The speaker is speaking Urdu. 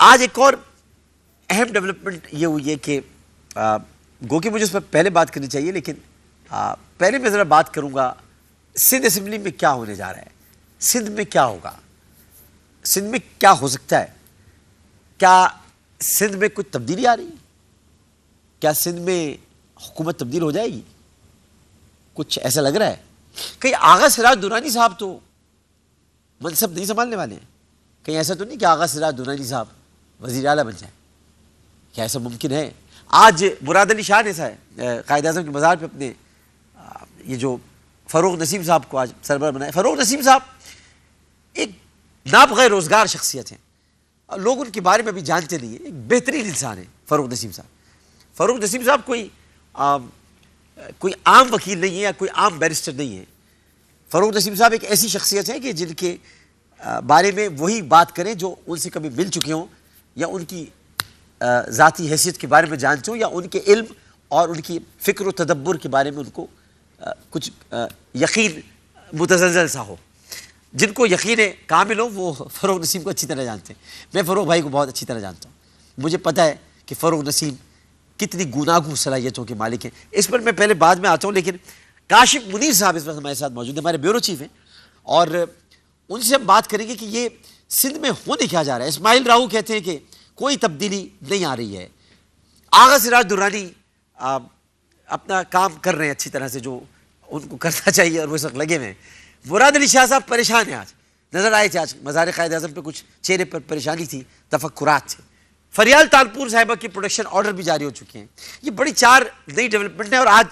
آج ایک اور اہم ڈیولپمنٹ یہ ہوئی ہے کہ گو کہ مجھے اس پر پہلے بات کرنی چاہیے، لیکن پہلے میں ذرا بات کروں گا سندھ اسمبلی میں کیا ہونے جا رہا ہے، سندھ میں کیا ہوگا، سندھ میں کیا ہو سکتا ہے، کیا سندھ میں کچھ تبدیلی آ رہی ہے، کیا سندھ میں حکومت تبدیل ہو جائے گی، کچھ ایسا لگ رہا ہے. کہیں آغا سراج درانی صاحب تو منصب نہیں سنبھالنے والے ہیں، کہیں ایسا تو نہیں کہ آغا سراج درانی صاحب وزیر اعلیٰ بن جائیں، کیا ایسا ممکن ہے؟ آج مراد علی شاہ نے قائد اعظم کے مزار پہ اپنے یہ جو فروغ نسیم صاحب کو آج سربراہ بنایا. فروغ نسیم صاحب ایک نابغہ روزگار شخصیت ہیں، لوگ ان کے بارے میں ابھی جانتے نہیں ہیں. ایک بہترین انسان ہے فروغ نسیم صاحب. فروغ نسیم صاحب کوئی عام وکیل نہیں ہے یا کوئی عام بیرسٹر نہیں ہے. فروغ نسیم صاحب ایک ایسی شخصیت ہے کہ جن کے بارے میں وہی بات کریں جو ان سے کبھی مل چکے ہوں یا ان کی ذاتی حیثیت کے بارے میں جانتے ہوں یا ان کے علم اور ان کی فکر و تدبر کے بارے میں ان کو کچھ یقین متزلزل سا ہو. جن کو یقین کامل ہو وہ فروغ نسیم کو اچھی طرح جانتے ہیں. میں فروغ بھائی کو بہت اچھی طرح جانتا ہوں. مجھے پتہ ہے کہ فروغ نسیم کتنی گوناگوں صلاحیتوں کے مالک ہیں. اس پر میں پہلے بعد میں آتا ہوں، لیکن کاشف منیر صاحب اس وقت ہمارے ساتھ موجود ہیں، ہمارے بیورو چیف ہیں، اور ان سے ہم بات کریں گے کہ یہ سندھ میں ہونے کیا جا رہا ہے. اسماعیل راؤ کہتے ہیں کہ کوئی تبدیلی نہیں آ رہی ہے. آغا سراج درانی اپنا کام کر رہے ہیں اچھی طرح سے جو ان کو کرنا چاہیے اور وہ اس وقت لگے ہوئے ہیں. مراد علی شاہ صاحب پریشان ہیں، آج نظر آئے تھے، آج مزار قائد اعظم پہ کچھ چہرے پر پریشانی تھی، تفکرات تھے. فریال تالپور صاحبہ کی پروڈکشن آرڈر بھی جاری ہو چکے ہیں. یہ بڑی 4 نئی ڈیولپمنٹ ہیں. اور آج